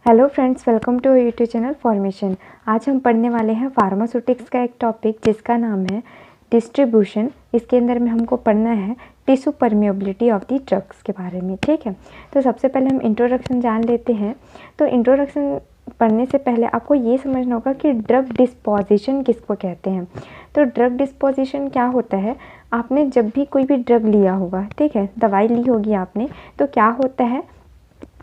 Hello friends, welcome to YouTube channel formation. आज हम पढ़ने वाले हैं फार्मास्यूटिक्स का एक टॉपिक जिसका नाम है डिस्ट्रीब्यूशन। इसके अंदर में हमको पढ़ना है tissue permeability of the drugs के बारे में। ठीक है, तो सबसे पहले हम इंट्रोडक्शन जान लेते हैं। तो इंट्रोडक्शन पढ़ने से पहले आपको ये समझना होगा कि ड्रग डिस्पोजिशन किसको कहते हैं। तो ड्रग डिस्पोजिशन क्या होता है, आपने जब भी कोई भी ड्रग लिया होगा, ठीक है, दवाई ली होगी आपने, तो क्या होता है,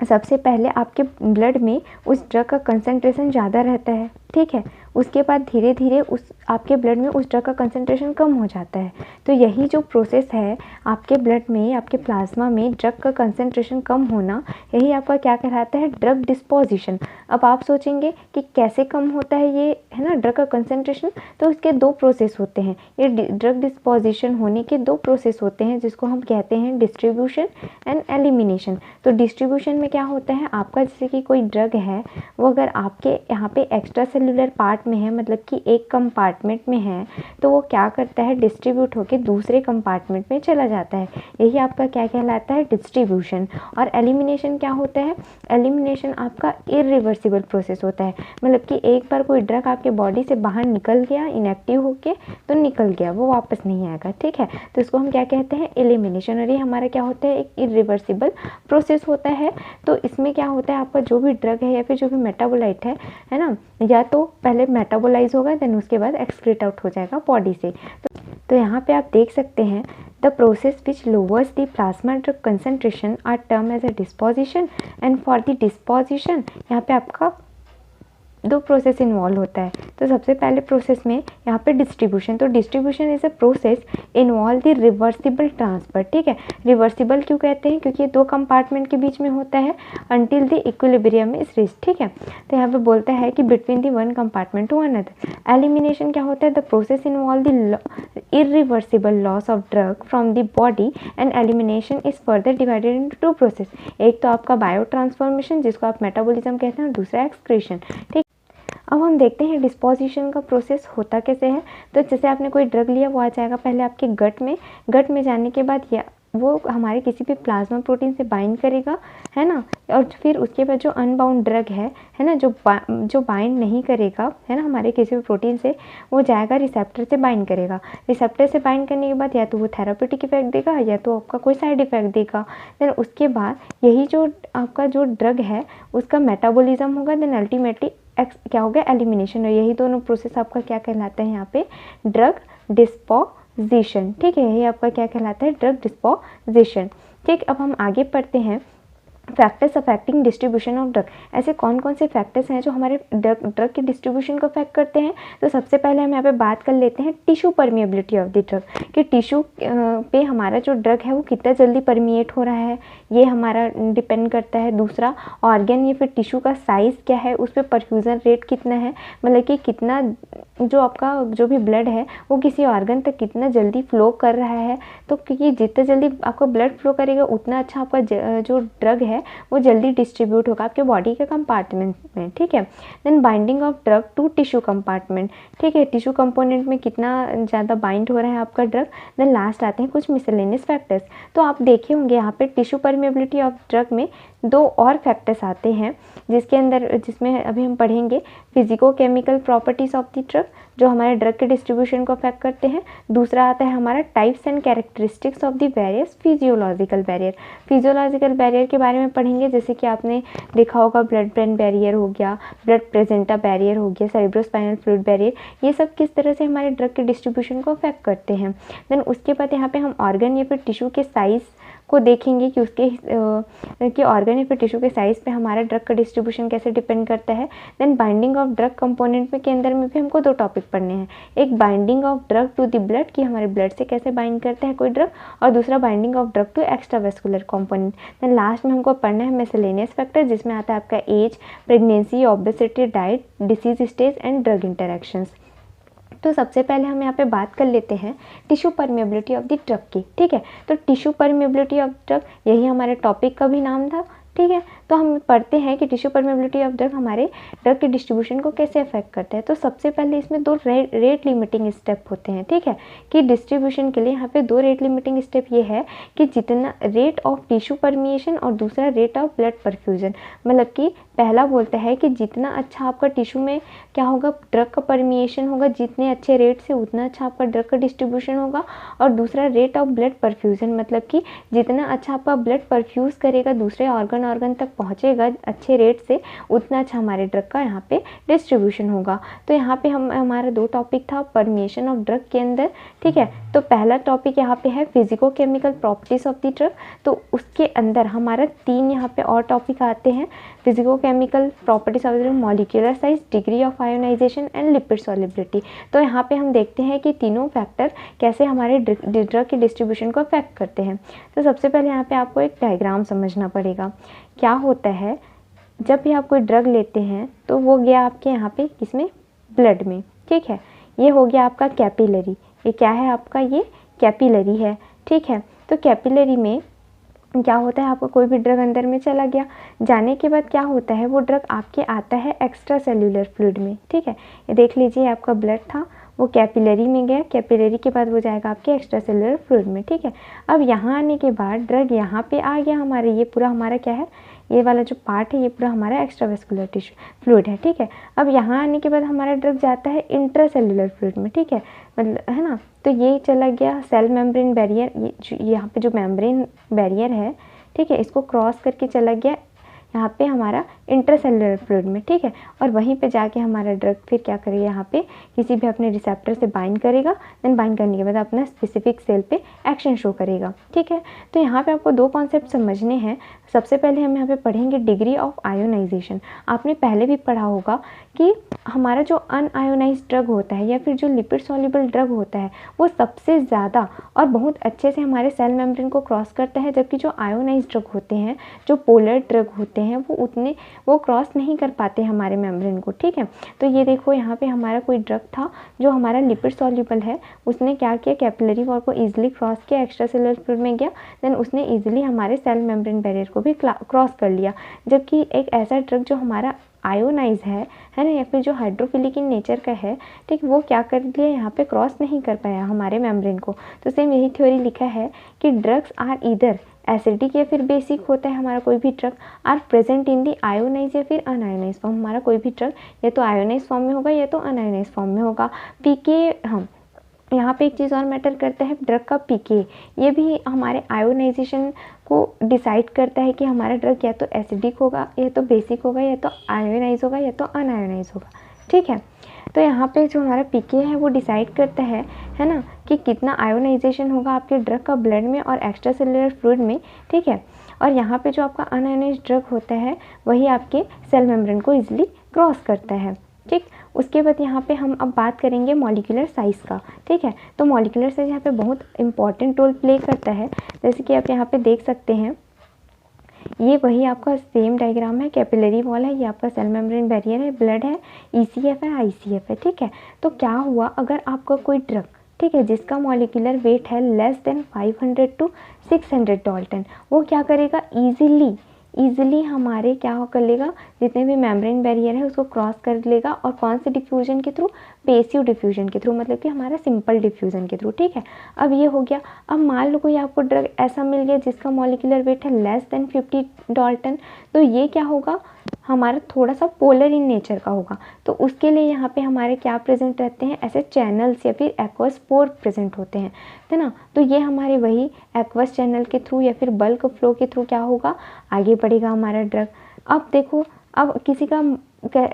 सबसे पहले आपके ब्लड में उस ड्रग का कंसंट्रेशन ज़्यादा रहता है। ठीक है, उसके बाद धीरे धीरे उस आपके ब्लड में उस ड्रग का कंसंट्रेशन कम हो जाता है। तो यही जो प्रोसेस है, आपके ब्लड में, आपके प्लाज्मा में ड्रग का कंसंट्रेशन कम होना, यही आपका क्या कहलाता है, ड्रग डिस्पोजिशन। अब आप सोचेंगे कि कैसे कम होता है ये, है ना, ड्रग का कंसंट्रेशन। तो इसके दो प्रोसेस होते हैं। ये ड्रग डिस्पोजिशन होने के दो प्रोसेस होते हैं जिसको हम कहते हैं डिस्ट्रीब्यूशन एंड एलिमिनेशन। तो डिस्ट्रीब्यूशन में क्या होता है, आपका जैसे कि कोई ड्रग है, वो अगर आपके यहाँ पे एक्स्ट्रा सेलुलर पार्ट में है, मतलब कि एक कंपार्टमेंट में है, तो वो क्या करता है, डिस्ट्रीब्यूट होकर दूसरे कंपार्टमेंट में चला जाता है। यही आपका क्या कहलाता है, डिस्ट्रीब्यूशन। और एलिमिनेशन क्या होता है, एलिमिनेशन आपका इरिवर्सिबल प्रोसेस होता है। मतलब कि एक बार कोई ड्रग आपके बॉडी से बाहर निकल गया, इनएक्टिव होके, तो निकल गया, वो वापस नहीं आएगा। ठीक है, तो इसको हम क्या कहते हैं, एलिमिनेशन। और ये हमारा क्या होता है, एक इरिवर्सिबल प्रोसेस होता है। तो इसमें क्या होता है, आपका जो भी ड्रग है या फिर जो भी मेटाबोलाइट है ना, या तो पहले मेटाबोलाइज होगा, देन उसके बाद एक्सक्रीट आउट हो जाएगा बॉडी से। तो यहाँ पे आप देख सकते हैं, the process which lowers the plasma drug concentration are term as a disposition. And for the disposition यहाँ पे आपका दो प्रोसेस इन्वॉल्व होता है। तो सबसे पहले प्रोसेस में यहाँ पे डिस्ट्रीब्यूशन। तो distribution is a process involve the reversible transfer. ठीक है, रिवर्सिबल क्यों कहते हैं, क्योंकि ये दो कंपार्टमेंट के बीच में होता है until the equilibrium is reached. ठीक है, तो यहाँ पे बोलता है कि between the one compartment to another. Elimination क्या होता है, the process involve the irreversible loss of drug from the body and elimination is further divided into two process। एक तो आपका बायो ट्रांसफॉर्मेशन जिसको आप मेटाबॉलिज्म कहते हैं, और दूसरा एक्सक्रीशन। ठीक, अब हम देखते हैं डिस्पोजिशन का प्रोसेस होता कैसे है। तो जैसे आपने कोई ड्रग लिया, वो आ जाएगा पहले आपके गट में जाने के बाद या वो हमारे किसी भी प्लाज्मा प्रोटीन से बाइंड करेगा, है ना, और फिर उसके बाद जो अनबाउंड ड्रग है ना, जो बाइंड नहीं करेगा, है ना, हमारे किसी भी प्रोटीन से, वो जाएगा रिसेप्टर से बाइंड करेगा। रिसेप्टर से बाइंड करने के बाद या तो वो थेरापेटिक इफेक्ट देगा या तो आपका कोई साइड इफेक्ट देगा। देन उसके बाद यही जो आपका जो ड्रग है उसका मेटाबॉलिज्म होगा, देन अल्टीमेटली क्या हो गया, एलिमिनेशन। और यही दोनों प्रोसेस आपका क्या कहलाता है, यहाँ पे ड्रग डिस्पोजिशन। ठीक है, यही आपका क्या कहलाता है, ड्रग डिस्पोजिशन। ठीक, अब हम आगे पढ़ते हैं factors affecting distribution of drug. ऐसे कौन कौन से फैक्टर्स हैं जो हमारे ड्रग के डिस्ट्रीब्यूशन को अफेक्ट करते हैं। तो सबसे पहले हम यहाँ पे बात कर लेते हैं tissue permeability of the drug, कि टिश्यू पे हमारा जो ड्रग है वो कितना जल्दी परमिएट हो रहा है, ये हमारा डिपेंड करता है। दूसरा, ऑर्गन या फिर टिश्यू का साइज़ क्या है, उस पर परफ्यूज़न रेट कितना है, मतलब कि कितना जो आपका जो भी ब्लड है वो किसी ऑर्गन तक कितना जल्दी फ्लो कर रहा है। तो क्योंकि जितना जल्दी आपका ब्लड फ्लो करेगा उतना अच्छा आपका जो ड्रग है वो जल्दी डिस्ट्रीब्यूट होगा आपके बॉडी के कंपार्टमेंट में। ठीक है, then binding of drug to tissue compartment. ठीक है, टिश्यू कंपोनेंट में कितना ज़्यादा बाइंड हो रहा है आपका ड्रग। देन लास्ट आते हैं कुछ मिसलेनियस फैक्टर्स। तो आप देखे होंगे यहाँ पे टिश्यू परमिएबिलिटी ऑफ ड्रग में दो और फैक्टर्स आते हैं जिसमें अभी हम पढ़ेंगे physico chemical properties of the drug, जो हमारे ड्रग के डिस्ट्रीब्यूशन को अफेक्ट करते हैं। दूसरा आता है हमारा types and characteristics of the various physiological barrier. Physiological barrier के बारे में पढ़ेंगे, जैसे कि आपने देखा होगा ब्लड ब्रेन बैरियर हो गया, ब्लड प्लेसेंटा बैरियर हो गया, सेरेब्रोस्पाइनल फ्लूइड बैरियर, ये सब किस तरह से हमारे ड्रग के डिस्ट्रीब्यूशन को अफेक्ट करते हैं। देन उसके बाद यहाँ पे हम ऑर्गन या फिर टिश्यू के साइज़ को देखेंगे कि उसके ऑर्गन या फिर टिश्यू के साइज़ पे हमारा ड्रग का डिस्ट्रीब्यूशन कैसे डिपेंड करता है। Then binding of drug component में के अंदर में भी हमको दो टॉपिक पढ़ने हैं। एक binding of drug to the blood, कि हमारे ब्लड से कैसे बाइंड करते हैं कोई ड्रग, और दूसरा binding of drug to extravascular component. Then last में हमको पढ़ना है मिसलेनियस फैक्टर, जिसमें आता है आपका age, pregnancy, obesity, diet, disease stage and drug interactions. तो सबसे पहले हम यहाँ पे बात कर लेते हैं tissue permeability of the drug की। ठीक है, तो टिश्यू परमिएबिलिटी ऑफ ड्रग यही हमारे टॉपिक का भी नाम था। ठीक है, तो हम पढ़ते हैं कि टिश्यू परमेबिलिटी ऑफ ड्रग हमारे ड्रग के डिस्ट्रीब्यूशन को कैसे अफेक्ट करता है। तो सबसे पहले इसमें 2 रेट लिमिटिंग स्टेप होते हैं, ठीक है, कि डिस्ट्रीब्यूशन के लिए यहाँ पे 2 रेट लिमिटिंग स्टेप ये है कि जितना रेट ऑफ टिश्यू परमिएशन और दूसरा रेट ऑफ ब्लड परफ्यूजन। मतलब कि पहला बोलता है कि जितना अच्छा आपका टिश्यू में क्या होगा, ड्रग का परमिएशन होगा, जितने अच्छे रेट से उतना अच्छा आपका ड्रग का डिस्ट्रीब्यूशन होगा। और दूसरा रेट ऑफ ब्लड परफ्यूजन, मतलब कि जितना अच्छा आपका ब्लड परफ्यूज़ करेगा, दूसरे ऑर्गन तक पहुँचेगा अच्छे रेट से, उतना अच्छा हमारे ड्रग का यहाँ पे डिस्ट्रीब्यूशन होगा। तो यहाँ पे हमारा 2 टॉपिक था परमिएशन ऑफ ड्रग के अंदर, ठीक है। तो पहला टॉपिक यहाँ पे है physico chemical properties of the drug. तो उसके अंदर हमारा 3 यहाँ पे और टॉपिक आते हैं, physicochemical properties of the drug, molecular size, degree of ionization and lipid solubility. तो यहाँ पे हम देखते हैं कि तीनों फैक्टर कैसे हमारे ड्रग के डिस्ट्रीब्यूशन को अफेक्ट करते हैं। तो सबसे पहले यहाँ पे आपको एक डायग्राम समझना पड़ेगा। क्या होता है, जब भी आप कोई ड्रग लेते हैं तो वो गया आपके यहाँ पे किसमें, ब्लड में, ठीक है। ये हो गया आपका कैपिलरी, ये क्या है आपका, ये कैपिलरी है, ठीक है। तो कैपिलरी में क्या होता है, आपका कोई भी ड्रग अंदर में चला गया, जाने के बाद क्या होता है, वो ड्रग आपके आता है एक्स्ट्रा सेल्यूलर फ्लूइड में, ठीक है। ये देख लीजिए, आपका ब्लड था, वो कैपिलरी में गया, कैपिलरी के बाद वो जाएगा आपके एक्स्ट्रा सेल्यूलर फ्लूइड में, ठीक है। अब यहाँ आने के बाद ड्रग यहाँ पे आ गया हमारे, ये पूरा हमारा क्या है, ये वाला जो पार्ट है ये पूरा हमारा एक्स्ट्रावेस्कुलर टिश्यू फ्लूइड है, ठीक है। अब यहाँ आने के बाद हमारा ड्रग जाता है इंट्रासेल्युलर फ्लूइड में, ठीक है, मतलब है ना। तो ये चला गया सेल मेम्ब्रेन बैरियर, ये यहाँ पे जो मेम्ब्रेन बैरियर है, ठीक है, इसको क्रॉस करके चला गया यहाँ पे हमारा इंट्रासेल्युलर फ्लूइड में, ठीक है। और वहीं पे जाके हमारा ड्रग फिर क्या करेगा, यहाँ पे किसी भी अपने रिसेप्टर से बाइंड करेगा, देन बाइंड करने के बाद अपना स्पेसिफिक सेल पे एक्शन शो करेगा, ठीक है। तो यहाँ पे आपको 2 कॉन्सेप्ट समझने हैं। सबसे पहले हम यहाँ पे पढ़ेंगे डिग्री ऑफ आयोनाइजेशन। आपने पहले भी पढ़ा होगा कि हमारा जो अनआयोनाइज्ड ड्रग होता है या फिर जो लिपिड सॉल्युबल ड्रग होता है वो सबसे ज़्यादा और बहुत अच्छे से हमारे सेल मेम्ब्रेन को क्रॉस करता है, जबकि जो आयोनाइज्ड ड्रग होते हैं, जो पोलर ड्रग होते हैं, वो क्रॉस नहीं कर पाते हमारे मेम्ब्रेन को, ठीक है। तो ये देखो, यहाँ पे हमारा कोई ड्रग था जो हमारा लिपिड सॉल्युबल है, उसने क्या किया, कैपिलरी वॉल को ईजिली क्रॉस किया, एक्स्ट्रा सेलुलर फ्लूइड में गया, देन उसने ईजिली हमारे सेल मेम्ब्रेन बैरियर को भी क्रॉस कर लिया। जबकि एक ऐसा ड्रग जो हमारा आयोनाइज है ना, या फिर जो हाइड्रोफिलिक इन नेचर का है, ठीक, वो क्या कर लिया, यहाँ पे क्रॉस नहीं कर पाया हमारे मेम्ब्रेन को। तो सेम यही थ्योरी लिखा है कि ड्रग्स आर ईदर एसिडिक या फिर बेसिक होता है हमारा कोई भी drug, are present in the ionize या फिर अनआयोनाइज फॉर्म। हमारा कोई भी ड्रग या तो आयोनाइज फॉर्म में होगा या तो अनआयोनाइज फॉर्म में होगा। पीके, हम यहाँ पे एक चीज़ और मैटर करता है, ड्रग का पीके, ये भी हमारे आयोनाइजेशन को डिसाइड करता है कि हमारा ड्रग या तो एसिडिक होगा, या तो बेसिक होगा, या तो आयोनाइज होगा, या तो अनआयोनाइज होगा, ठीक है। तो यहाँ पे जो हमारा पीके है वो डिसाइड करता है ना, कि कितना आयोनाइजेशन होगा आपके ड्रग का ब्लड में और एक्स्ट्रा सेलुलर फ्लूइड में, ठीक है। और यहाँ पे जो आपका अनआयोनाइज्ड ड्रग होता है वही आपके सेल मेम्ब्रेन को इजीली क्रॉस करता है, ठीक। उसके बाद यहाँ पे हम अब बात करेंगे मॉलिक्यूलर साइज़ का, ठीक है। तो मॉलिक्यूलर साइज़ यहाँ पे बहुत इंपॉर्टेंट रोल प्ले करता है। जैसे कि आप यहाँ पे देख सकते हैं, ये वही आपका सेम डायग्राम है, कैपिलरी वॉल है, ये आपका सेल मेम्ब्रेन बैरियर है, ब्लड है, ईसीएफ है, आईसीएफ है, ठीक है। तो क्या हुआ, अगर आपका कोई ड्रग, ठीक है, जिसका मॉलिक्यूलर वेट है लेस देन 500 to 600 डाल्टन, वो क्या करेगा, ईजिली हमारे क्या कर लेगा, जितने भी मेम्ब्रेन बैरियर है उसको क्रॉस कर लेगा। और कौन से डिफ्यूजन के थ्रू, पैसिव डिफ्यूजन के थ्रू, मतलब कि हमारा सिंपल डिफ्यूजन के थ्रू, ठीक है। अब ये हो गया। अब मान लो कोई आपको ड्रग ऐसा मिल गया जिसका मॉलिक्यूलर वेट है लेस देन 50 डाल्टन, तो ये क्या होगा, हमारा थोड़ा सा पोलर इन नेचर का होगा। तो उसके लिए यहाँ पे हमारे क्या प्रेजेंट रहते हैं, ऐसे चैनल्स या फिर एक्वस पोर प्रेजेंट होते हैं, है ना। तो ये हमारे वही एक्वस चैनल के थ्रू या फिर बल्क फ्लो के थ्रू क्या होगा, आगे बढ़ेगा हमारा ड्रग। अब देखो, अब किसी का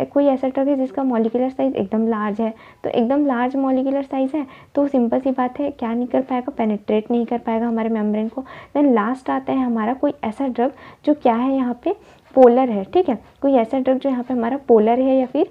कोई ऐसा ड्रग है जिसका मॉलिक्यूलर साइज़ एकदम लार्ज है, तो एकदम लार्ज मॉलिक्यूलर साइज़ है तो सिंपल सी बात है, क्या नहीं कर पाएगा, पेनिट्रेट नहीं कर पाएगा हमारे मेम्ब्रेन को। देन लास्ट आता है हमारा कोई ऐसा ड्रग जो क्या है, यहाँ पे पोलर है, ठीक है। कोई ऐसा ड्रग जो यहाँ पे हमारा पोलर है या फिर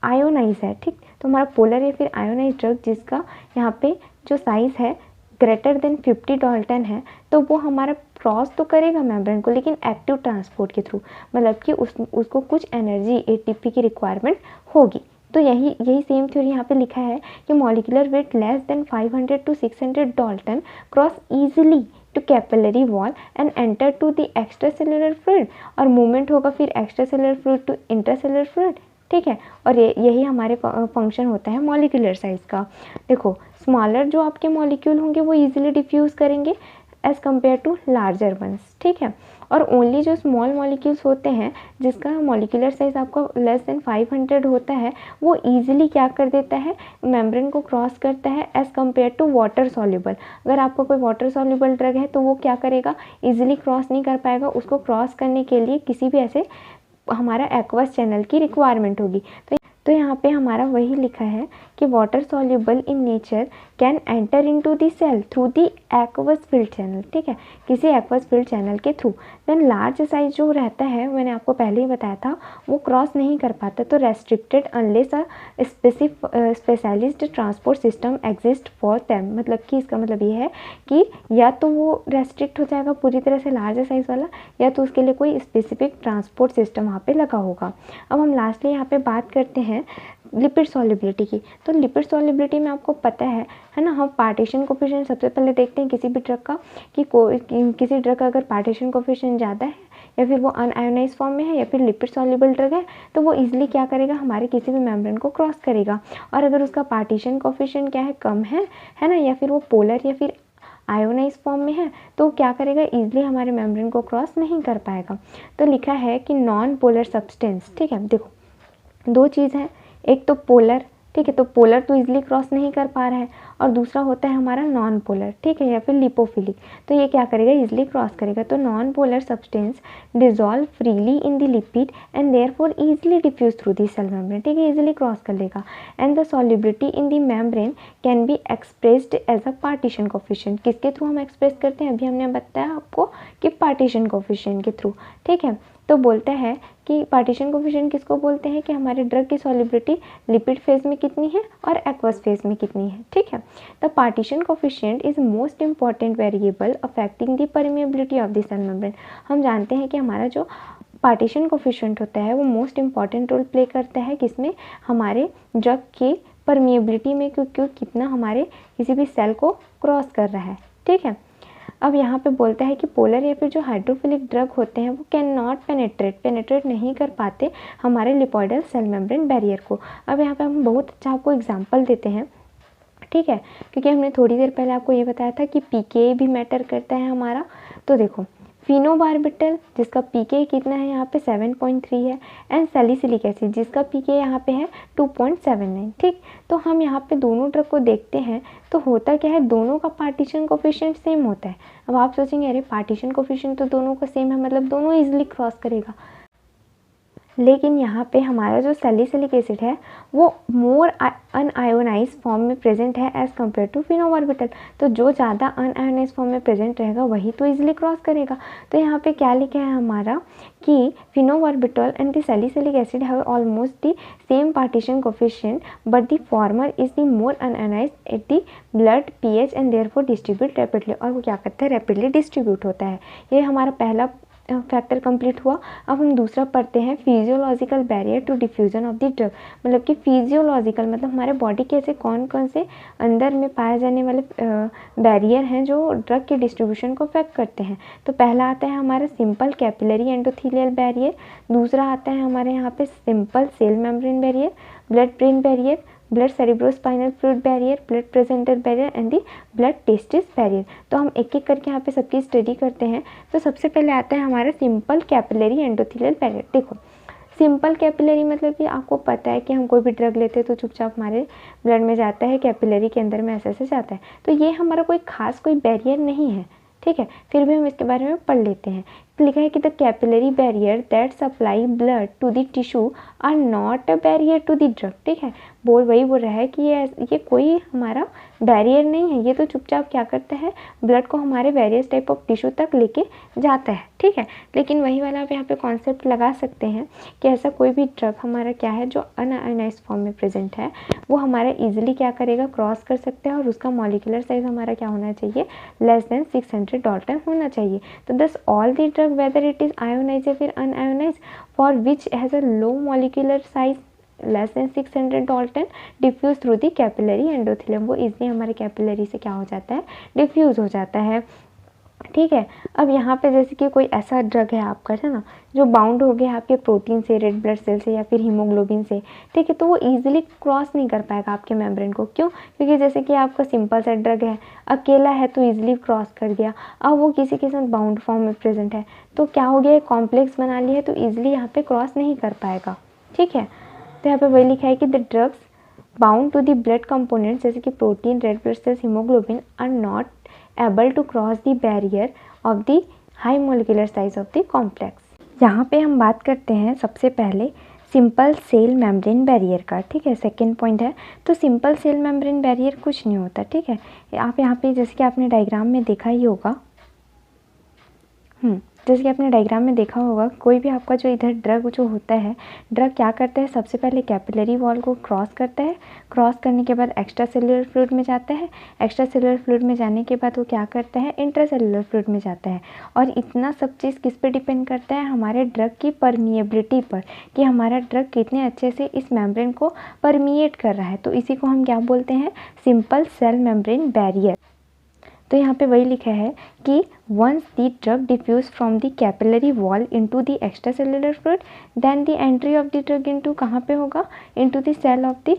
आयोनाइज है, ठीक। तो हमारा पोलर या फिर आयोनाइज ड्रग जिसका यहाँ पे जो साइज़ है ग्रेटर देन 50 डाल्टन है, तो वो हमारा क्रॉस तो करेगा मेम्ब्रेन को, लेकिन एक्टिव ट्रांसपोर्ट के थ्रू, मतलब कि उसको कुछ एनर्जी ATP की रिक्वायरमेंट होगी, तो यही सेम थ्योरी यहाँ पे लिखा है कि molecular weight less than 500 to 600 dalton cross easily to capillary wall and enter to the extracellular fluid, और मूवमेंट होगा फिर extracellular fluid to intracellular fluid, ठीक है। और यही हमारे फंक्शन होता है मॉलिक्यूलर साइज का। देखो स्मॉलर जो आपके मॉलिक्यूल होंगे वो इजीली डिफ्यूज़ करेंगे as compare to larger ones, ठीक है। और ओनली जो स्मॉल मॉलिक्यूल्स होते हैं जिसका मॉलिक्यूलर साइज आपका लेस देन 500 होता है, वो इजीली क्या कर देता है, मेम्ब्रेन को क्रॉस करता है as compare to water soluble. अगर आपका कोई वाटर सॉल्युबल ड्रग है तो वो क्या करेगा, इजीली क्रॉस नहीं कर पाएगा, उसको क्रॉस करने के लिए किसी भी ऐसे हमारा एक्वस चैनल की रिक्वायरमेंट होगी। तो यहाँ पे हमारा वही लिखा है कि water soluble in nature can enter into the cell through the aqueous field channel, ठीक है, किसी एक्वस फील्ड चैनल के थ्रू। देन लार्ज साइज जो रहता है, मैंने आपको पहले ही बताया था, वो क्रॉस नहीं कर पाता, तो restricted unless a specialist transport system exist for them. मतलब कि इसका मतलब ये है कि या तो वो रेस्ट्रिक्ट हो जाएगा पूरी तरह से लार्ज साइज वाला, या तो उसके लिए कोई स्पेसिफिक ट्रांसपोर्ट सिस्टम वहाँ पे लगा होगा। अब हम लास्टली यहाँ पे बात करते हैं लिपिड सॉल्युबिलिटी की। तो लिपिड सॉल्युबिलिटी में आपको पता है ना, हम पार्टीशन कोफिशिएंट सबसे पहले देखते हैं किसी भी ड्रग का कि किसी ड्रग का अगर पार्टीशन कोफिशिएंट ज़्यादा है, या फिर वो अनआयोनाइज फॉर्म में है, या फिर लिपिड सॉल्युबल ड्रग है, तो वो इजीली क्या करेगा, हमारे किसी भी मेम्ब्रेन को क्रॉस करेगा। और अगर उसका पार्टीशन कोफिशिएंट क्या है, कम है ना, या फिर वो पोलर या फिर आयोनाइज फॉर्म में है, तो क्या करेगा, इजीली हमारे मेम्ब्रेन को क्रॉस नहीं कर पाएगा। तो लिखा है कि नॉन पोलर सब्सटेंस, ठीक है। देखो दो चीज़ है, एक तो पोलर, ठीक है, तो पोलर तो इजीली क्रॉस नहीं कर पा रहा है, और दूसरा होता है हमारा नॉन पोलर, ठीक है, या फिर लिपोफिलिक, तो ये क्या करेगा, इजीली क्रॉस करेगा। तो non polar substance dissolve freely in the lipid and therefore easily diffuse through the cell membrane, ठीक है, इजीली क्रॉस कर लेगा। And the solubility in the membrane can be expressed as a partition coefficient. किसके through हम express करते हैं, अभी हमने बताया आपको कि पार्टीशन कोफिशिएंट के थ्रू, ठीक है। तो बोलते हैं कि पार्टीशन कोफिशिएंट किसको बोलते हैं, कि हमारे ड्रग की सॉल्युबिलिटी लिपिड फेज में कितनी है और एक्वस फेज में कितनी है, ठीक है। The partition coefficient is most important variable affecting the permeability of the cell membrane. हम जानते हैं कि हमारा जो पार्टीशन कोफिशिएंट होता है वो मोस्ट इंपॉर्टेंट रोल प्ले करता है किसमें, हमारे ड्रग की परमिएबिलिटी में, क्योंकि कितना हमारे किसी भी सेल को क्रॉस कर रहा है, ठीक है। अब यहाँ पे बोलता है कि पोलर या फिर जो हाइड्रोफिलिक ड्रग होते हैं वो कैन नॉट पेनेट्रेट नहीं कर पाते हमारे लिपोइडल सेल मेम्ब्रेन बैरियर को। अब यहाँ पे हम बहुत अच्छा आपको एग्जांपल देते हैं, ठीक है, क्योंकि हमने थोड़ी देर पहले आपको ये बताया था कि पीके भी मैटर करता है हमारा। तो देखो फिनोबार्बिटल जिसका पीके कितना है यहाँ पे 7.3 है, एंड सैलिसिलिक एसिड जिसका पीके यहाँ पे है 2.79, ठीक। तो हम यहाँ पे दोनों ड्रग को देखते हैं तो होता क्या है, दोनों का पार्टीशन कोफिशिएंट सेम होता है। अब आप सोचेंगे अरे पार्टीशन कोफिशिएंट तो दोनों का सेम है, मतलब दोनों इजीली क्रॉस करेगा, लेकिन यहाँ पे हमारा जो सैलिसिलिक एसिड है वो मोर अनआयोनाइज फॉर्म में प्रेजेंट है एज़ कम्पेयर टू फिनोबार्बिटल। तो जो ज़्यादा अनआयोनाइज फॉर्म में प्रेजेंट रहेगा वही तो इजीली क्रॉस करेगा। तो यहाँ पे क्या लिखा है हमारा कि phenobarbital and the salicylic acid have almost the same partition coefficient but the former is the more un-ionised at the blood pH and therefore distribute rapidly. और वो क्या करता है, रैपिडली डिस्ट्रीब्यूट होता है। ये हमारा पहला फैक्टर कंप्लीट हुआ। अब हम दूसरा पढ़ते हैं physiological barrier to diffusion of the drug. मतलब कि फिजियोलॉजिकल मतलब हमारे बॉडी के ऐसे कौन कौन से अंदर में पाए जाने वाले बैरियर हैं जो ड्रग के डिस्ट्रीब्यूशन को अफेक्ट करते हैं। तो पहला आता है हमारा सिंपल कैपिलरी एंडोथेलियल बैरियर, दूसरा आता है हमारे यहाँ पे simple cell membrane barrier, blood brain barrier, blood cerebrospinal fluid barrier, blood placenta barrier and the blood testis barrier. तो हम एक एक करके यहाँ पे सबकी स्टडी करते हैं। तो सबसे पहले आता है हमारा सिंपल कैपिलरी एंडोथेलियल बैरियर। देखो सिंपल कैपिलरी मतलब कि आपको पता है कि हम कोई भी ड्रग लेते हैं तो चुपचाप हमारे ब्लड में जाता है, कैपिलरी के अंदर में ऐसे जाता है। तो ये हमारा कोई खास कोई बैरियर नहीं है, ठीक है, फिर भी हम इसके बारे में पढ़ लेते हैं। लिखा है कि the capillary barrier that supply blood to the tissue are not a barrier to the drug, ठीक है। वही बोल रहा है कि ये कोई हमारा बैरियर नहीं है, ये तो चुपचाप क्या करता है, ब्लड को हमारे वेरियस टाइप ऑफ टिश्यू तक लेके जाता है, ठीक है। लेकिन वही वाला आप यहाँ पे कॉन्सेप्ट लगा सकते हैं कि ऐसा कोई भी ड्रग हमारा क्या है जो अनआयोनाइज्ड फॉर्म में प्रेजेंट है वो हमारा इजीली क्या करेगा, क्रॉस कर सकते हैं, और उसका मॉलिक्यूलर साइज हमारा क्या होना चाहिए, लेस देन 600 डाल्टन होना चाहिए। तो thus all the drug whether it is ionized या फिर unionized for which has a low molecular size less than 600 dalton diffuse through the capillary endothelium. वो इजली हमारे कैपिलरी से क्या हो जाता है, डिफ्यूज़ हो जाता है। ठीक है, अब यहाँ पे जैसे कि कोई ऐसा ड्रग है आपका, है ना, जो बाउंड हो गया आपके प्रोटीन से, रेड ब्लड सेल से या फिर हीमोग्लोबिन से, ठीक है, तो वो इजीली क्रॉस नहीं कर पाएगा आपके मेम्ब्रेन को। क्यों? क्योंकि जैसे कि आपका सिंपल सा ड्रग है, अकेला है तो इजीली क्रॉस कर दिया। अब वो किसी के साथ बाउंड फॉर्म में प्रेजेंट है तो क्या हो गया, कॉम्प्लेक्स बना लिया है तो ईजिली यहाँ पे क्रॉस नहीं कर पाएगा। ठीक है, तो यहाँ पे वही लिखा है कि the drugs bound to the blood components जैसे कि protein, red blood cells, haemoglobin are not able to cross the barrier of the high molecular size of the complex। यहाँ पे हम बात करते हैं सबसे पहले सिंपल सेल मेम्ब्रेन बैरियर का। ठीक है, सेकेंड पॉइंट है, तो सिंपल सेल मेम्ब्रेन बैरियर कुछ नहीं होता। ठीक है, आप यहाँ पे जैसे कि आपने डायग्राम में देखा ही होगा, जैसे कि आपने डायग्राम में देखा होगा, कोई भी आपका जो इधर ड्रग जो होता है, ड्रग क्या करता है, सबसे पहले कैपिलरी वॉल को क्रॉस करता है, क्रॉस करने के बाद एक्स्ट्रा सेलुलर फ्लूइड में जाता है, एक्स्ट्रा सेलुलर फ्लूइड में जाने के बाद वो क्या करता है, इंट्रासेलुलर फ्लूइड में जाता है। और इतना सब चीज़ किस पे डिपेंड करता है, हमारे ड्रग की परमिएबिलिटी पर, कि हमारा ड्रग कितने अच्छे से इस मेम्ब्रेन को परमिएट कर रहा है। तो इसी को हम क्या बोलते हैं, सिंपल सेल मेम्ब्रेन बैरियर। तो यहाँ पे वही लिखा है कि once the drug diffuse from the capillary wall into the extracellular fluid then the entry of the drug into कहाँ पे होगा, into the cell of the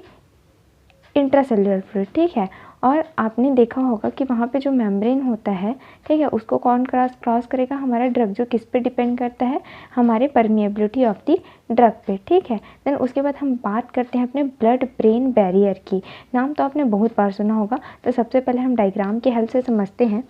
intracellular fluid. ठीक है, और आपने देखा होगा कि वहाँ पे जो मेम्ब्रेन होता है, ठीक है, उसको कौन क्रॉस करेगा, हमारा ड्रग, जो किस पे डिपेंड करता है, हमारे परमिएबिलिटी ऑफ द ड्रग पे। ठीक है, देन उसके बाद हम बात करते हैं अपने ब्लड ब्रेन बैरियर की। नाम तो आपने बहुत बार सुना होगा, तो सबसे पहले हम डायग्राम की हेल्प से समझते हैं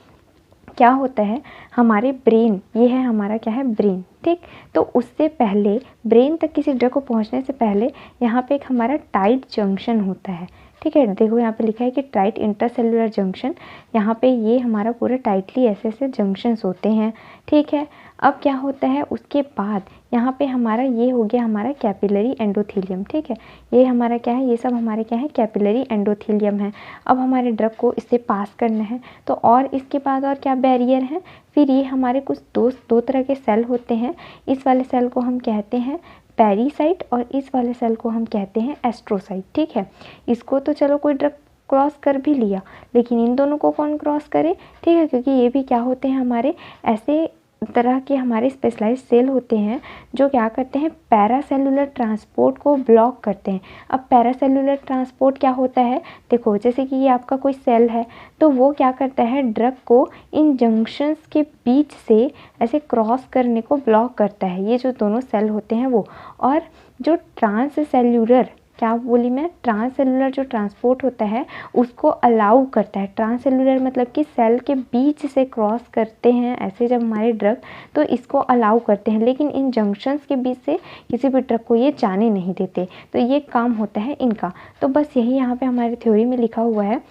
क्या होता है। हमारे ब्रेन, ये है हमारा क्या है, ब्रेन। ठीक, तो उससे पहले ब्रेन तक किसी ड्रग को पहुंचने से पहले यहाँ पे एक हमारा टाइट जंक्शन होता है। ठीक है, देखो यहाँ पे लिखा है कि टाइट इंट्रासेलुलर जंक्शन। यहाँ पे ये हमारा पूरा टाइटली ऐसे ऐसे जंक्शंस होते हैं। ठीक है, अब क्या होता है, उसके बाद यहाँ पे हमारा ये हो गया हमारा कैपिलरी एंडोथेलियम। ठीक है, ये हमारा क्या है, ये सब हमारे क्या है, कैपिलरी एंडोथेलियम है। अब हमारे ड्रग को इससे पास करना है, तो और इसके बाद और क्या बैरियर है, फिर ये हमारे कुछ दो तरह के सेल होते हैं। इस वाले सेल को हम कहते हैं पेरीसाइट और इस वाले सेल को हम कहते हैं एस्ट्रोसाइट। ठीक है, इसको तो चलो कोई ड्रग क्रॉस कर भी लिया, लेकिन इन दोनों को कौन क्रॉस करे। ठीक है, क्योंकि ये भी क्या होते हैं, हमारे ऐसे तरह के हमारे स्पेशलाइज्ड सेल होते हैं जो क्या करते हैं, पैरासेलुलर ट्रांसपोर्ट को ब्लॉक करते हैं। अब पैरासेलुलर ट्रांसपोर्ट क्या होता है, देखो जैसे कि ये आपका कोई सेल है, तो वो क्या करता है, ड्रग को इन जंक्शंस के बीच से ऐसे क्रॉस करने को ब्लॉक करता है, ये जो दोनों सेल होते हैं वो। और जो ट्रांससेल्युलर, क्या बोली मैं, ट्रांससेलुलर जो ट्रांसपोर्ट होता है उसको अलाउ करता है। ट्रांससेलुलर मतलब कि सेल के बीच से क्रॉस करते हैं ऐसे जब हमारे ड्रग, तो इसको अलाउ करते हैं, लेकिन इन जंक्शंस के बीच से किसी भी ड्रग को ये जाने नहीं देते। तो ये काम होता है इनका। तो बस यही यहाँ पे हमारी थ्योरी में लिखा हुआ है।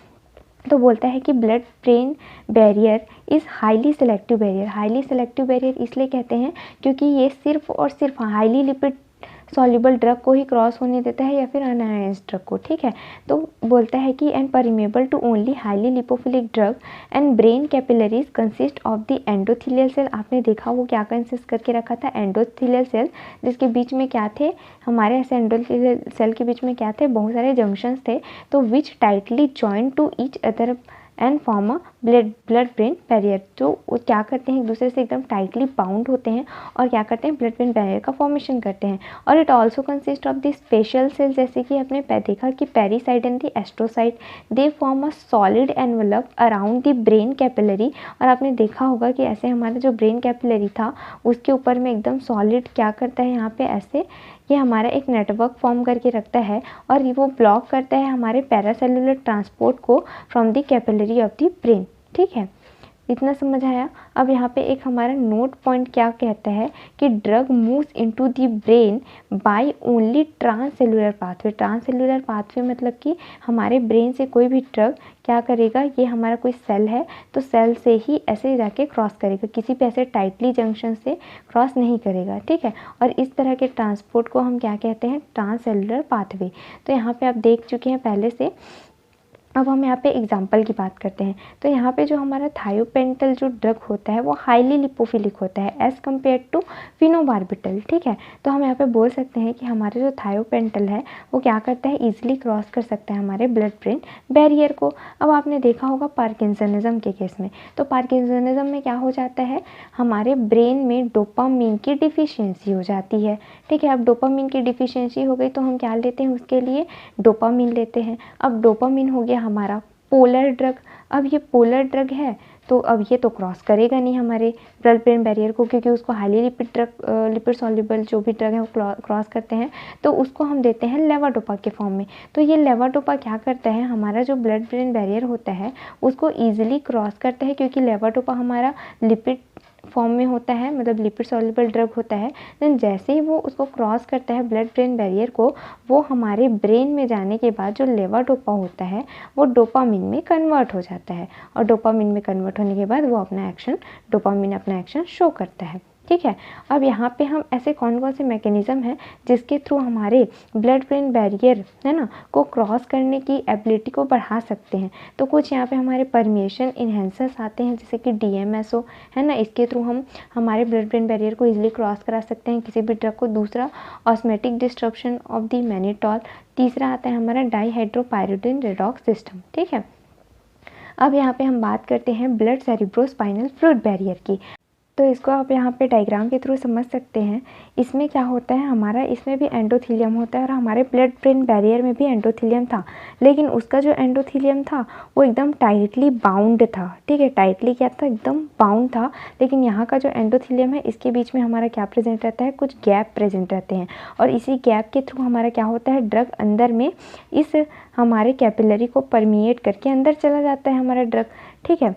तो बोलता है कि blood brain barrier is highly selective barrier. Highly selective barrier इसलिए कहते हैं क्योंकि ये सिर्फ और सिर्फ हाईली लिपिड सॉल्युबल ड्रग को ही क्रॉस होने देता है या फिर अनआयनाइज्ड ड्रग को। ठीक है, तो बोलता है कि and permeable to only highly lipophilic drug and brain capillaries consist of the endothelial cell. आपने देखा वो क्या कंसिस्ट करके रखा था, एंडोथेलियल सेल, जिसके बीच में क्या थे, हमारे ऐसे एंडोथेलियल सेल के बीच में क्या थे, बहुत सारे जंक्शंस थे, तो which tightly joint to each other and form a blood brain barrier. तो वो क्या करते हैं, एक दूसरे से एकदम टाइटली बाउंड होते हैं और क्या करते हैं, ब्लड ब्रेन बैरियर का फॉर्मेशन करते हैं। और it also consist of the special cell, जैसे कि आपने देखा कि pericyte and the astrocyte, they form a solid envelope around the brain capillary. और आपने देखा होगा कि ऐसे हमारा जो ब्रेन कैपिलरी था उसके ऊपर में एकदम सॉलिड क्या करता है, यहाँ पे ऐसे ये हमारा एक नेटवर्क फॉर्म करके रखता है और ये वो ब्लॉक करता है हमारे पैरासेलुलर ट्रांसपोर्ट को from the capillary of the brain. ठीक है, इतना समझ आया। अब यहाँ पे एक हमारा नोट पॉइंट क्या कहता है कि drug moves into the brain by only transcellular pathway. Transcellular pathway मतलब कि हमारे ब्रेन से कोई भी ड्रग क्या करेगा, ये हमारा कोई सेल है तो सेल से ही ऐसे जाके क्रॉस करेगा, किसी पे ऐसे टाइटली जंक्शन से क्रॉस नहीं करेगा। ठीक है, और इस तरह के ट्रांसपोर्ट को हम क्या कहते हैं, ट्रांससेलुलर पाथवे। तो यहाँ पे आप देख चुके हैं पहले से अब हम यहाँ पे एग्जाम्पल की बात करते हैं। तो यहाँ पे जो हमारा थायोपेंटल जो ड्रग होता है वो हाईली लिपोफिलिक होता है एज़ कम्पेयर टू फिनोबार्बिटल, ठीक है। तो हम यहाँ पे बोल सकते हैं कि हमारा जो थायोपेंटल है वो क्या करता है, ईजिली क्रॉस कर सकता है हमारे ब्लड ब्रेन बैरियर को। अब आपने देखा होगा पार्किंसनिज्म के केस में, तो पार्किंसनिज्म में क्या हो जाता है, हमारे ब्रेन में डोपामीन की डिफिशियंसी हो जाती है, ठीक है। अब डोपामीन की डिफिशियंसी हो गई तो हम क्या लेते हैं, उसके लिए डोपामीन लेते हैं। अब डोपामीन हो गया हमारा पोलर ड्रग। अब ये पोलर ड्रग है तो अब ये तो क्रॉस करेगा नहीं हमारे ब्लड ब्रेन बैरियर को, क्योंकि उसको highly lipid drug, lipid soluble जो भी ड्रग है वो क्रॉस करते हैं, तो उसको हम देते हैं लेवाडोपा के फॉर्म में। तो ये लेवाडोपा क्या करता है, हमारा जो ब्लड ब्रेन बैरियर होता है उसको ईजिली क्रॉस करता है, क्योंकि लेवाडोपा हमारा लिपिड फॉर्म में होता है, मतलब लिपिड सॉल्युबल ड्रग होता है। देन जैसे ही वो उसको क्रॉस करता है ब्लड ब्रेन बैरियर को, वो हमारे ब्रेन में जाने के बाद जो लेवाडोपा होता है वो डोपामिन में कन्वर्ट हो जाता है, और डोपामिन में कन्वर्ट होने के बाद वो अपना एक्शन, डोपामिन अपना एक्शन शो करता है, ठीक है। अब यहाँ पे हम ऐसे कौन कौन से मैकेनिज़्म हैं जिसके थ्रू हमारे ब्लड ब्रेन बैरियर है ना को क्रॉस करने की एबिलिटी को बढ़ा सकते हैं। तो कुछ यहाँ पे हमारे परमिएशन इन्हेंसर्स आते हैं, जैसे कि DMSO है ना, इसके थ्रू हम हमारे ब्लड ब्रेन बैरियर को इजीली क्रॉस करा सकते हैं किसी भी ड्रग को। दूसरा osmotic disruption of the mannitol. तीसरा आता है हमारा डाईहाइड्रोपायरिडोन रेडॉक्स सिस्टम, ठीक है। अब यहाँ पे हम बात करते हैं ब्लड सेरिब्रोस्पाइनल फ्लूइड बैरियर की। तो इसको आप यहाँ पे डायग्राम के थ्रू समझ सकते हैं। इसमें क्या होता है, हमारा इसमें भी एंडोथीलियम होता है और हमारे ब्लड ब्रेन बैरियर में भी एंडोथीलियम था, लेकिन उसका जो एंडोथीलियम था वो एकदम टाइटली बाउंड था, ठीक है। टाइटली क्या था, एकदम बाउंड था। लेकिन यहाँ का जो एंडोथीलियम है इसके बीच में हमारा क्या प्रेजेंट रहता है, कुछ गैप प्रेजेंट रहते हैं, और इसी गैप के थ्रू हमारा क्या होता है, ड्रग अंदर में इस हमारे कैपिलरी को परमिएट करके अंदर चला जाता है हमारा ड्रग, ठीक है।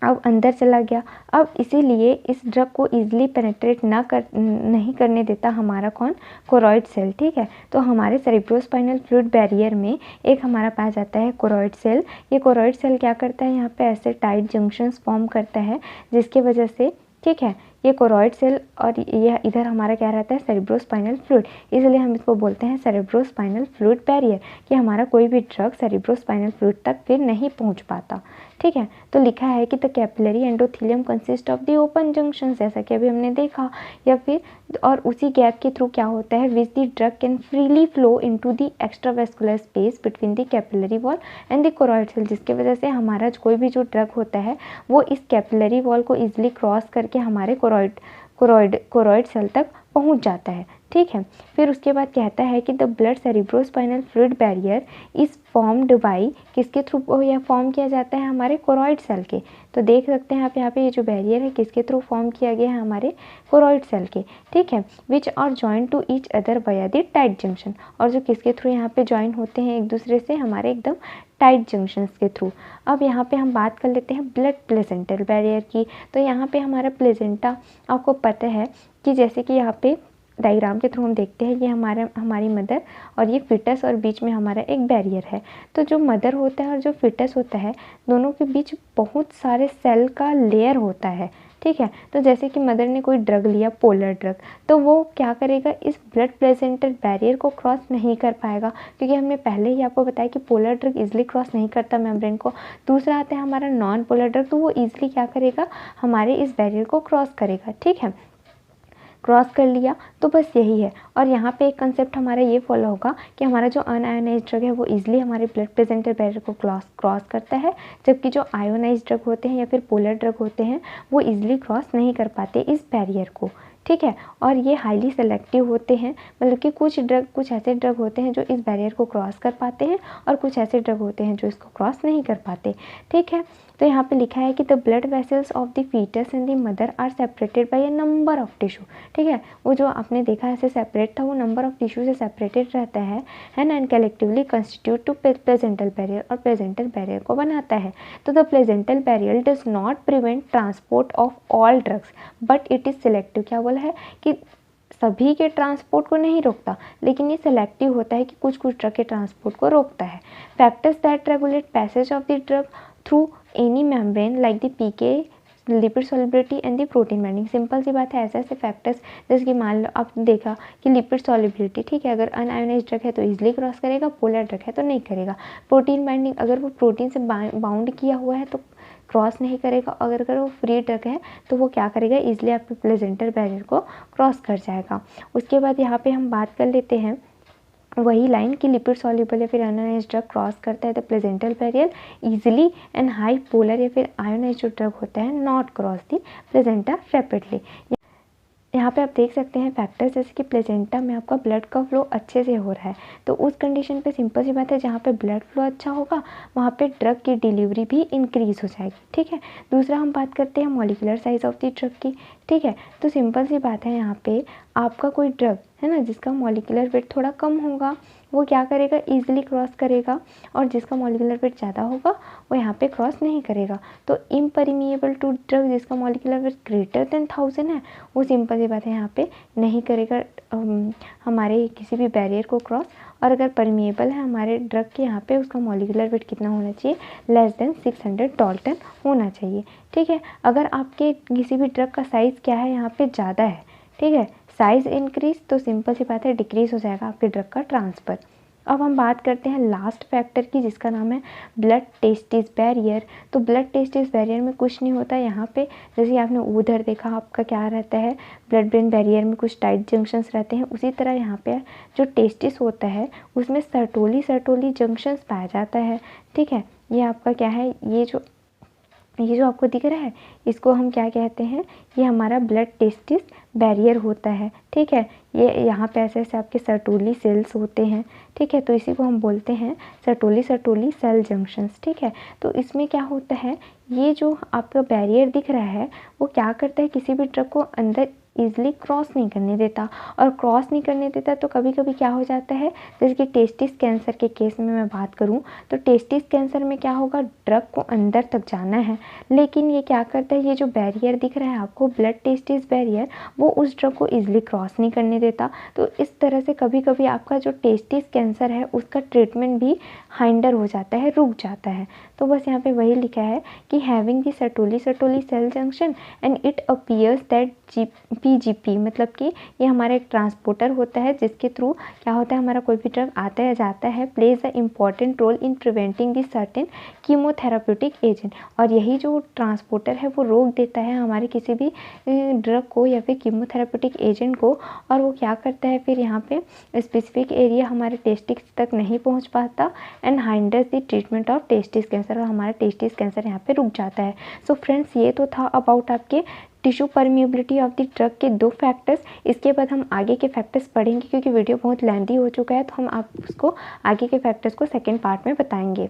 अब अंदर चला गया। अब इसीलिए इस ड्रग को ईजिली पेनिट्रेट नहीं करने देता हमारा कौन, कोरॉइड सेल, ठीक है। तो हमारे सेरिब्रोस्पाइनल फ्लूइड बैरियर में एक हमारा पाया जाता है कोरॉइड सेल। ये कोरॉइड सेल क्या करता है, यहाँ पे ऐसे टाइट जंक्शंस फॉर्म करता है, जिसके वजह से, ठीक है, ये कोरॉइड सेल और यह इधर हमारा क्या रहता है, सेरिब्रोस्पाइनल फ्लूइड, इसलिए हम इसको बोलते हैं सेरिब्रोस्पाइनल फ्लूइड बैरियर, कि हमारा कोई भी ड्रग सेरिब्रोस्पाइनल फ्लूइड तक फिर नहीं पहुंच पाता, ठीक है। तो लिखा है कि the capillary endothelium consist of the open junction, जैसा कि अभी हमने देखा, या फिर और उसी गैप के थ्रू क्या होता है, which the drug can freely flow into the extravascular space between the capillary wall and the choroid cell, जिसके वजह से हमारा कोई भी जो ड्रग होता है वो इस कैपिलरी वॉल को इजिली क्रॉस करके हमारे कोरॉइड सेल तक पहुंच जाता है, ठीक है। फिर उसके बाद कहता है कि the blood cerebrospinal fluid barrier is formed by, किसके थ्रू यह फॉर्म किया जाता है, हमारे कोरॉइड सेल के। तो देख सकते हैं आप यहाँ पे ये जो बैरियर है किसके थ्रू फॉर्म किया गया है, हमारे कोरॉइड सेल के, ठीक है। Which are join to each other by the tight junction, और जो किसके थ्रू यहाँ पे जॉइन होते हैं एक दूसरे से, हमारे एकदम टाइट जंक्शंस के थ्रू। अब यहाँ पे हम बात कर लेते हैं ब्लड प्लेसेंटल बैरियर की। तो यहाँ पे हमारा प्लेसेंटा, आपको पता है कि जैसे कि यहाँ पे डायग्राम के थ्रू हम देखते हैं, ये हमारी मदर और ये फिटस, और बीच में हमारा एक बैरियर है। तो जो मदर होता है और जो फिटस होता है, दोनों के बीच बहुत सारे सेल का लेयर होता है, ठीक है। तो जैसे कि मदर ने कोई ड्रग लिया, पोलर ड्रग, तो वो क्या करेगा, इस ब्लड प्लेसेंटल बैरियर को क्रॉस नहीं कर पाएगा, क्योंकि हमने पहले ही आपको बताया कि पोलर ड्रग इजीली क्रॉस नहीं करता मेम्ब्रेन को। दूसरा आता है हमारा नॉन पोलर ड्रग, तो वो इजीली क्या करेगा, हमारे इस बैरियर को क्रॉस करेगा, ठीक है। क्रॉस कर लिया, तो बस यही है। और यहाँ पे एक कंसेप्ट हमारा ये फॉलो होगा कि हमारा जो अनआयोनाइज ड्रग है वो इजीली हमारे ब्लड प्लेसेंटल बैरियर को क्रॉस करता है, जबकि जो आयोनाइज ड्रग होते हैं या फिर पोलर ड्रग होते हैं वो इजीली क्रॉस नहीं कर पाते इस बैरियर को, ठीक है। और ये हाईली सेलेक्टिव होते हैं, मतलब कि कुछ ऐसे ड्रग होते हैं जो इस बैरियर को क्रॉस कर पाते हैं, और कुछ ऐसे ड्रग होते हैं जो इसको क्रॉस नहीं कर पाते, ठीक है। तो यहाँ पे लिखा है कि the blood vessels of the foetus and the mother are separated by a number of tissue, ठीक है। वो जो आपने देखा ऐसे सेपरेट था, वो नंबर ऑफ टिश्यू से सेपरेटेड रहता है ना, and collectively constitute to placental barrier, और प्लेसेंटल बैरियर को बनाता है। तो the placental barrier does not prevent transport of all drugs but it is selective. क्या बोला है कि सभी के ट्रांसपोर्ट को नहीं रोकता, लेकिन ये सेलेक्टिव होता है कि कुछ ड्रग के ट्रांसपोर्ट को रोकता है। Factors that regulate passage of the drug through any membrane like the PK lipid solubility and the protein binding. Simple सी बात है, ऐसे ऐसे फैक्टर्स जैसे कि मान लो आपने देखा कि लिपिड सॉल्युबिलिटी, ठीक है, अगर अनआयोनाइज्ड ड्रग है तो इजीली क्रॉस करेगा, पोलर ड्रग है तो नहीं करेगा। प्रोटीन बाइंडिंग, अगर वो प्रोटीन से बाउंड किया हुआ है तो क्रॉस नहीं करेगा, अगर वो फ्री ड्रग है तो वो क्या करेगा, इजीली आपके प्लेसेंटल बैरियर को क्रॉस कर जाएगा। उसके बाद यहाँ पे हम बात कर लेते हैं वही लाइन कि लिपिड सॉल्युबल या फिर अनआयोनाइज्ड ड्रग क्रॉस करता है तो placental barrier easily, and high polar या फिर आयोनाइज्ड जो ड्रग होता है not cross the placenta rapidly. यहाँ पे आप देख सकते हैं फैक्टर्स जैसे कि प्लेसेंटा में आपका ब्लड का फ्लो अच्छे से हो रहा है, तो उस कंडीशन पे सिंपल सी बात है, जहाँ पे ब्लड फ्लो अच्छा होगा वहाँ पे ड्रग की डिलीवरी भी इंक्रीज हो जाएगी, ठीक है। दूसरा हम बात करते हैं molecular size of the drug की, ठीक है। तो सिंपल सी बात है, यहाँ पे आपका कोई ड्रग है ना जिसका मॉलिक्यूलर वेट थोड़ा कम होगा वो क्या करेगा, ईजिली क्रॉस करेगा, और जिसका मॉलिक्यूलर वेट ज़्यादा होगा वो यहाँ पे क्रॉस नहीं करेगा। तो इम्परमिएबल टू ड्रग जिसका मॉलिक्यूलर वेट ग्रेटर देन 1000 है वो सिंपल सी बात है यहाँ पे नहीं करेगा हमारे किसी भी बैरियर को क्रॉस। और अगर परमिएबल है हमारे ड्रग के यहाँ पे उसका मॉलिक्यूलर वेट कितना होना चाहिए, लेस देन 600 डाल्टन होना चाहिए, ठीक है। अगर आपके किसी भी ड्रग का साइज़ क्या है यहाँ पे ज़्यादा है, ठीक है, साइज़ इंक्रीज तो सिंपल सी बात है डिक्रीज हो जाएगा आपके ड्रग का ट्रांसफ़र। अब हम बात करते हैं लास्ट फैक्टर की जिसका नाम है ब्लड टेस्टिस बैरियर। तो ब्लड टेस्टिस बैरियर में कुछ नहीं होता यहाँ पे, जैसे आपने उधर देखा आपका क्या रहता है, ब्लड ब्रेन बैरियर में कुछ टाइट जंक्शंस रहते हैं, उसी तरह यहाँ पे जो टेस्टिस होता है उसमें सर्टोली जंक्शंस पाया जाता है, ठीक है। ये आपका क्या है, ये जो आपको दिख रहा है इसको हम क्या कहते हैं, ये हमारा ब्लड टेस्टिस बैरियर होता है, ठीक है। ये यहाँ पे ऐसे ऐसे आपके सर्टोली सेल्स होते हैं, ठीक है, तो इसी को हम बोलते हैं सर्टोली सेल जंक्शंस, ठीक है। तो इसमें क्या होता है, ये जो आपका बैरियर दिख रहा है वो क्या करता है, किसी भी ड्रग को अंदर ईजिली क्रॉस नहीं करने देता, और क्रॉस नहीं करने देता तो कभी कभी क्या हो जाता है, जैसे कि टेस्टिस कैंसर के केस में मैं बात करूं तो टेस्टिस कैंसर में क्या होगा, ड्रग को अंदर तक जाना है लेकिन ये क्या करता है, ये जो बैरियर दिख रहा है आपको ब्लड टेस्टिस बैरियर, वो उस ड्रग को ईजिली क्रॉस नहीं करने देता। तो इस तरह से कभी कभी आपका जो टेस्टिस कैंसर है उसका ट्रीटमेंट भी हाइंडर हो जाता है, रुक जाता है। तो बस यहाँ पे वही लिखा है कि having the Sertoli cell junction and it appears that PGP, मतलब कि ये हमारा एक ट्रांसपोर्टर होता है जिसके थ्रू क्या होता है, हमारा कोई भी ड्रग आता है जाता है, plays a important role in preventing this certain chemotherapeutic agent. और यही जो ट्रांसपोर्टर है वो रोक देता है हमारे किसी भी ड्रग को या फिर कीमोथेराप्यूटिक एजेंट को, और वो क्या करता है फिर यहाँ पे स्पेसिफिक एरिया हमारे टेस्टिस तक नहीं पहुँच पाता and hinders the treatment of testis cancer, और हमारा टेस्टिस कैंसर यहाँ पे रुक जाता है। सो फ्रेंड्स, ये तो था अबाउट आपके tissue permeability of the drug के 2 फैक्टर्स। इसके बाद हम आगे के फैक्टर्स पढ़ेंगे क्योंकि वीडियो बहुत लेंथी हो चुका है, तो हम आप उसको आगे के फैक्टर्स को सेकेंड पार्ट में बताएंगे।